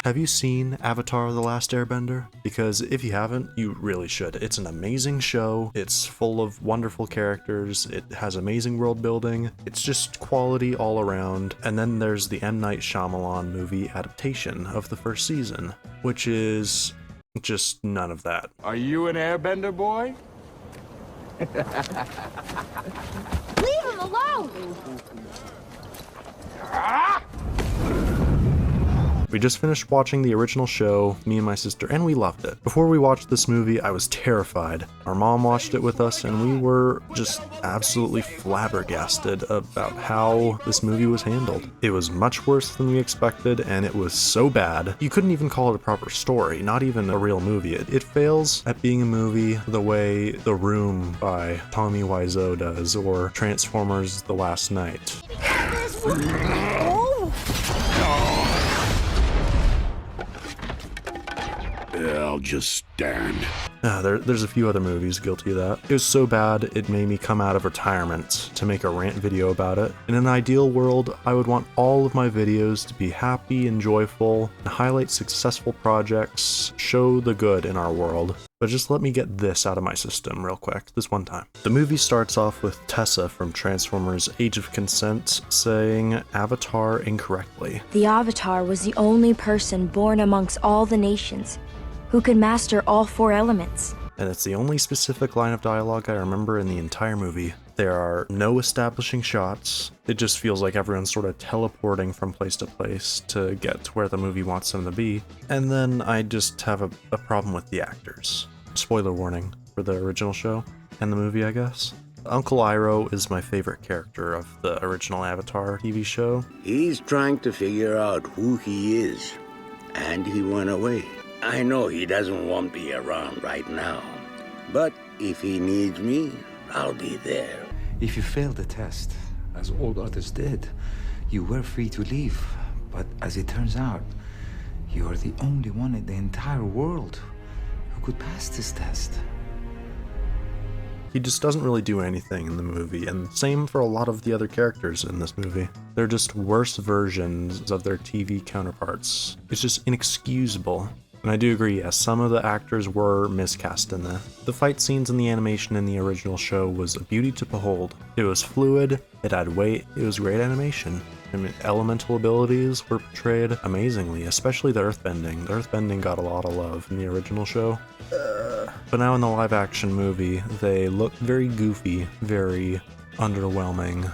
Have you seen Avatar: The Last Airbender? Because if you haven't, you really should. It's an amazing show, it's full of wonderful characters, it has amazing world building, it's just quality all around. And then there's the M. Night Shyamalan movie adaptation of the first season, which is just none of that. Are you an airbender, boy? Leave him alone! We just finished watching the original show, me and my sister, and we loved it. Before we watched this movie, I was terrified. Our mom watched it with us, and we were just absolutely flabbergasted about how this movie was handled. It was much worse than we expected, and it was so bad, you couldn't even call it a proper story, not even a real movie. It fails at being a movie the way The Room by Tommy Wiseau does, or Transformers: The Last Night. I'll just stand. There's a few other movies guilty of that. It was so bad, it made me come out of retirement to make a rant video about it. In an ideal world, I would want all of my videos to be happy and joyful, and highlight successful projects, show the good in our world. But just let me get this out of my system real quick, this one time. The movie starts off with Tessa from Transformers: Age of Consent saying Avatar incorrectly. The Avatar was the only person born amongst all the nations who could master all 4 elements. And it's the only specific line of dialogue I remember in the entire movie. There are no establishing shots. It just feels like everyone's sort of teleporting from place to place to get to where the movie wants them to be. And then I just have a problem with the actors. Spoiler warning for the original show and the movie, I guess. Uncle Aero is my favorite character of the original Avatar TV show. He's trying to figure out who he is, and he went away. I know he doesn't want me around right now, but if he needs me, I'll be there. If you failed the test, as all others did, you were free to leave. But as it turns out, you are the only one in the entire world who could pass this test. He just doesn't really do anything in the movie, and same for a lot of the other characters in this movie. They're just worse versions of their TV counterparts. It's just inexcusable. And I do agree, yes, some of the actors were miscast in this. The fight scenes and the animation in the original show was a beauty to behold. It was fluid, it had weight, it was great animation. I mean, elemental abilities were portrayed amazingly, especially the Earthbending. The Earthbending got a lot of love in the original show. But now in the live action movie, they look very goofy, very underwhelming.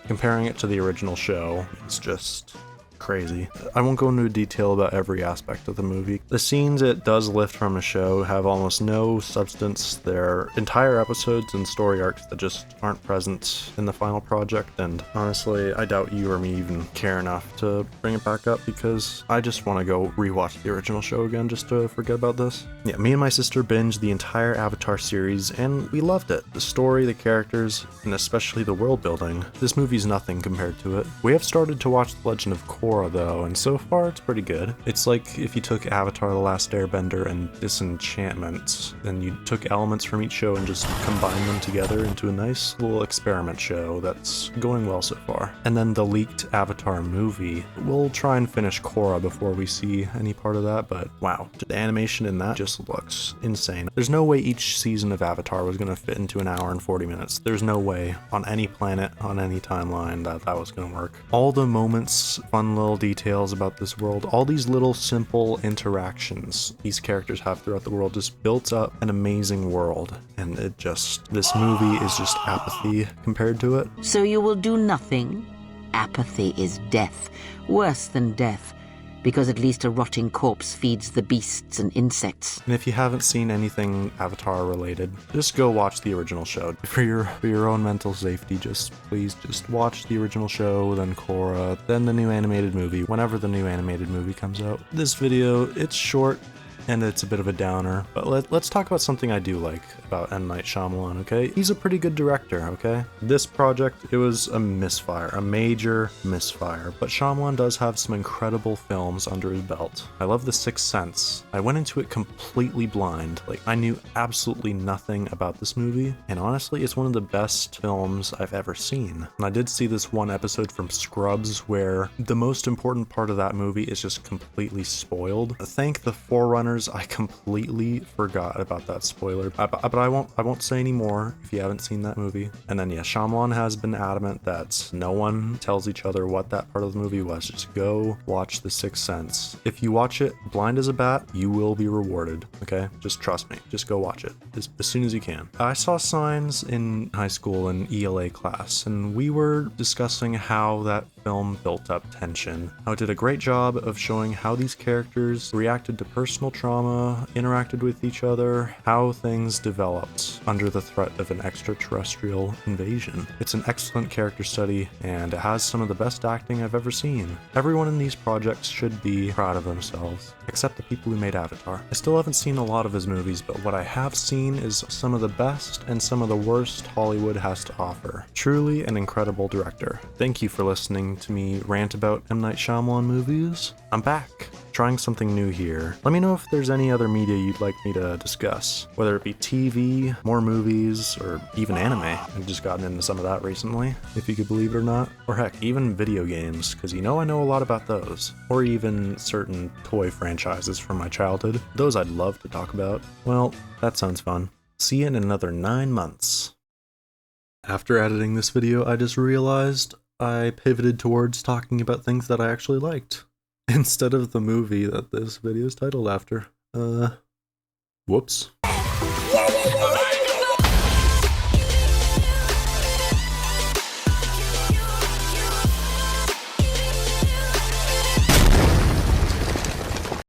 Comparing it to the original show, it's just crazy. I won't go into detail about every aspect of the movie. The scenes it does lift from a show have almost no substance. They're entire episodes and story arcs that just aren't present in the final project, and honestly, I doubt you or me even care enough to bring it back up because I just want to go rewatch the original show again just to forget about this. Yeah, me and my sister binged the entire Avatar series and we loved it. The story, the characters, and especially the world building. This movie's nothing compared to it. We have started to watch The Legend of Korra though, and so far it's pretty good. It's like if you took Avatar: The Last Airbender and Disenchantment, then you took elements from each show and just combined them together into a nice little experiment show that's going well so far. And then the leaked Avatar movie. We'll try and finish Korra before we see any part of that, but wow, the animation in that just looks insane. There's no way each season of Avatar was going to fit into an hour and 40 minutes. There's no way on any planet, on any timeline that was going to work. All the moments, fun little details about this world, all these little simple interactions these characters have throughout the world just built up an amazing world, and this movie is just apathy compared to it. So you will do nothing? Apathy is death, worse than death, because at least a rotting corpse feeds the beasts and insects. And if you haven't seen anything Avatar related, just go watch the original show. For your own mental safety, please watch the original show, then Korra, then the new animated movie, whenever the new animated movie comes out. This video, it's short, and it's a bit of a downer. But let's talk about something I do like about M. Night Shyamalan, okay? He's a pretty good director, okay? This project, it was a misfire, a major misfire, but Shyamalan does have some incredible films under his belt. I love The Sixth Sense. I went into it completely blind. Like, I knew absolutely nothing about this movie, and honestly, it's one of the best films I've ever seen. And I did see this one episode from Scrubs where the most important part of that movie is just completely spoiled. Thank the Forerunners, I completely forgot about that spoiler, but I won't say any more if you haven't seen that movie. And then yeah, Shyamalan has been adamant that no one tells each other what that part of the movie was. Just go watch The Sixth Sense. If you watch it blind as a bat, you will be rewarded, okay? Just trust me. Just go watch it as soon as you can. I saw signs in high school in ELA class, and we were discussing how that film built up tension, how it did a great job of showing how these characters reacted to personal trauma, interacted with each other, how things developed under the threat of an extraterrestrial invasion. It's an excellent character study, and it has some of the best acting I've ever seen. Everyone in these projects should be proud of themselves, except the people who made Avatar. I still haven't seen a lot of his movies, but what I have seen is some of the best and some of the worst Hollywood has to offer. Truly an incredible director. Thank you for listening to me rant about M. Night Shyamalan movies. I'm back, trying something new here. Let me know if there's any other media you'd like me to discuss, whether it be TV, more movies, or even anime. I've just gotten into some of that recently, if you could believe it or not. Or heck, even video games, because you know I know a lot about those. Or even certain toy franchises from my childhood. Those I'd love to talk about. Well, that sounds fun. See you in another 9 months. After editing this video, I just realized I pivoted towards talking about things that I actually liked, instead of the movie that this video is titled after. Whoops. Whoa, whoa, whoa!